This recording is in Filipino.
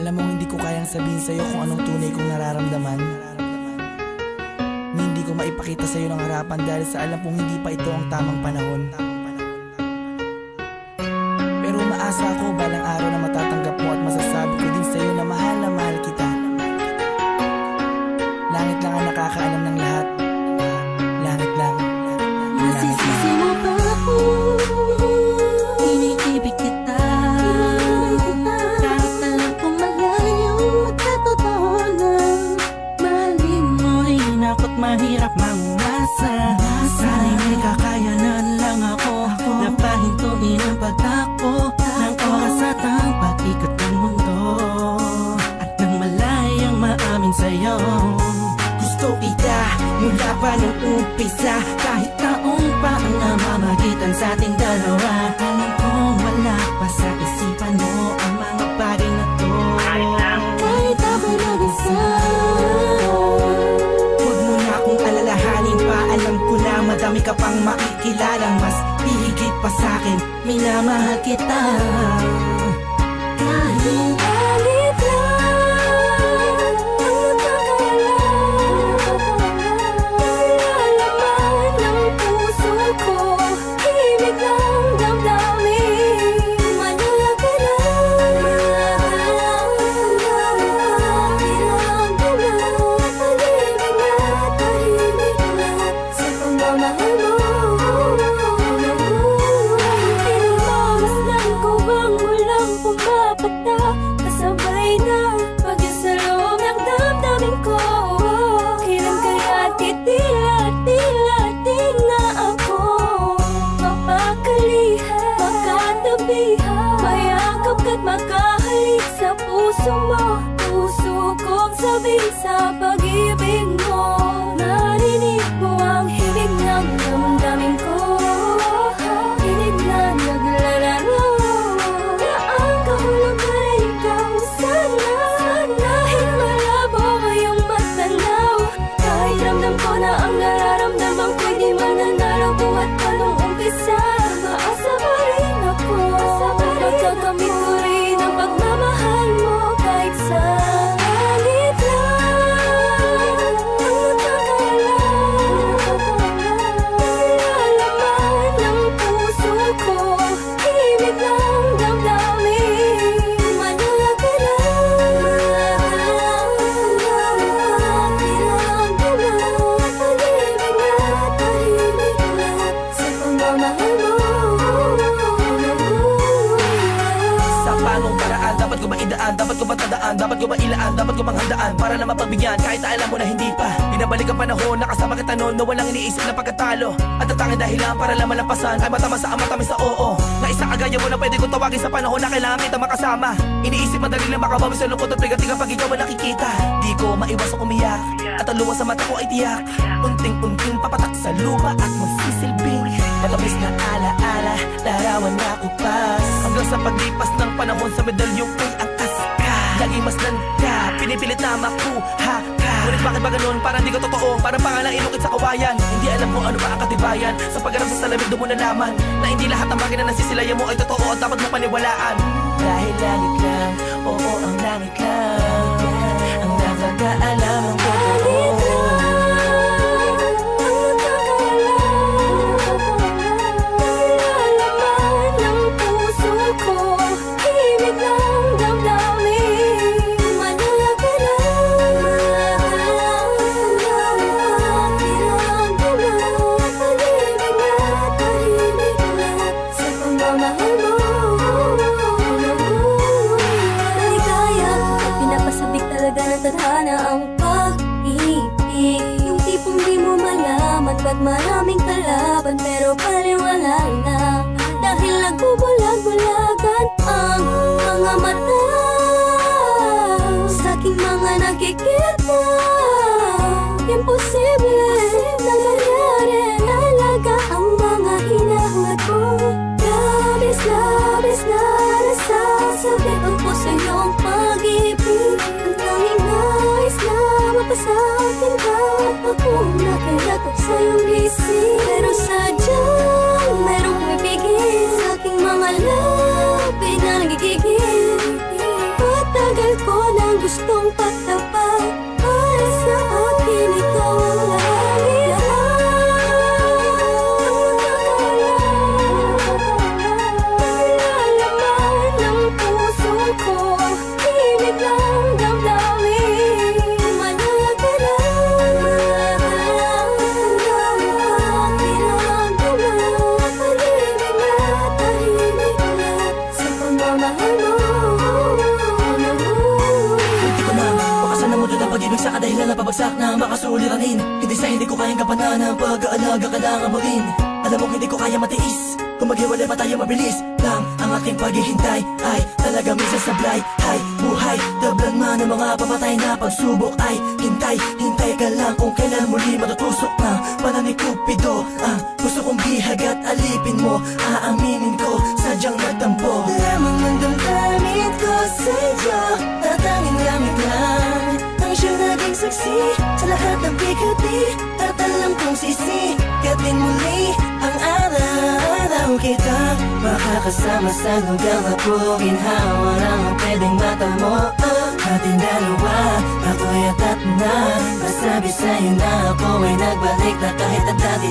Alam mo, hindi ko kayang sabihin sa'yo kung anong tunay kong nararamdaman. Hindi ko maipakita sa'yo ng harapan dahil sa alam kong hindi pa ito ang tamang panahon. Pero umaasa ako balang araw na matatanggap mo at masasabi ko din sa'yo na mahal kita. Langit lang ang nakakaalam ng lahat. Langit lang. Masisisi mo ba ako? Iniibig kita. Kahit alam kong malayo magkatotohanan. Mahalin mo rin ako't mahirap mangumasa. Sana'y may kakayanan lang ako na pahintuin ang pagtakbo ng oras at ang pag-ikot ng mundo. At nang malayang maamin sa'yo, gusto kita mula pa nung umpisa. Kahit taong pa ang namamagitan sa ating dalawa, alam kong wala pa sa isipan mo ang mga bagay na to. Kahit ako'y mag-isa, huwag mo na akong alalahanin pa. Alam ko na madami ka pang makikilalang mas hihigit pa sa'kin. Minamahal kita. Kahit alit lang ang nakakaalam, nilalaman ng puso ko, himig ng damdamin. Manala ka lang, pag-ibig na tahimik na sa pagmamahal mo. Pinamasdan ko bang walang pumapatak, kasabay na pag-isa loob ng damdamin ko. Kailan kaya titila na ako mapakalihan, makatabihan, mayakap ka't makahalik sa puso mo. Puso kong sabihin sa pag-ibig mo, narinig mo ang himig ng damdamin ko. Hinig na naglalaro na ang kahulugan ay ikaw. Sana dahil malabo ngayong matanaw, kahit ramdam ko na ang nararamdaman ko'y di mananalo. Buhat pa nung umpisa, maasa pa rin ako. Magkakamit ko rin ang pagmamahal mo kahit sa langit lang ang nakakaalam. Nilalaman ng puso ko, himig ng damdamin. Manala ka lang, pag-ibig na tahimik na sa pagmamahal mo. Sa panong paraan dapat ko maidaan, dapat ko matandaan, dapat ko mailaan, dapat ko manghandaan para na mapagbigyan kahit na alam mo na hindi pa. Binabalik ang panahon, nakasama kita noon na walang iniisip na pagkatalo. At ang tanging dahilan para lang malampasan ay matamas sa matamis sa oo. Na isang agaya mo na pwede kong tawagin sa panahon na kailangan kita makasama. Iniisip madali lang makabawi sa lungkot at bigat pag ikaw ang nakikita. Di ko maiwasang umiyak at ang luha sa mata ko ay tiyak. Unting-unting papatak sa lupa at magsisilbing matamis na alaala, larawan na kupas. Hanggang sa paglipas ng panahon sa medalyong ko'y angkas ka. Laging masdan ka, pinipilit na makuha ka. Ngunit bakit ba ganun? Parang di ka totoo, parang pangalang inukit sa kawayan. Hindi alam kung ano ba ang katibayan. Sa pagharap sa salamin doon mo nalaman na hindi lahat ng bagay na nasisilayan mo ay totoo at dapat mo paniwalaan. Dahil langit lang, oo ang langit lang ang nakakaalam ng totoo. Nilalaman ng puso ko, himig ng damdamin. Manala ka lang, pag-ibig na tahimik na sa pagmamahal mo. Maligaya at pinapasabik talaga ng tadhana ang pag-ibig. Yung tipong di mo malaman ba't maraming kalaban pero paliwala na. Dahil nagbubulag-bulagan ang mga mata sa aking mga nakikita. Imposible na mangyari, talaga ang mga hinahangad ko. Labis na nasasabit ang puso sa iyong pag-ibig. Ang tanging nais na mapasakin ka. Ako nakayakap sa iyong isip, pero sadyang merong pumipigil sa aking mga labi na nagigigil. Patagal ko lang pabagsak na makasuliranin. Hindi sa hindi ko kayang kapanan ang pag-aalaga kailangan mo rin. Alam mo hindi ko kaya matiis, kung maghiwalay pa tayo mabilis lang. Ang aking paghihintay ay talaga minsan sablay. Hay, buhay, tablan man ang mga papatay na pagsubok. Ay, hintay, hintay ka lang kung kailan muli matutusok ng panahon ni Cupido. Gusto kong bihag at alipin mo, aaminin ko, sadyang nagtampo. Lamang ng damdamin ko sa'yo, tatanging lamig lang ang siya naging saksi sa lahat ng bigati. At alam kong sisikatin muli ang araw kita makakasama sa lugar na puginhawa lang ang pwedeng mata mo. Ating dalawa, ako'y atat na masabi sa'yo na ako ay nagbalik na kahit ang dati.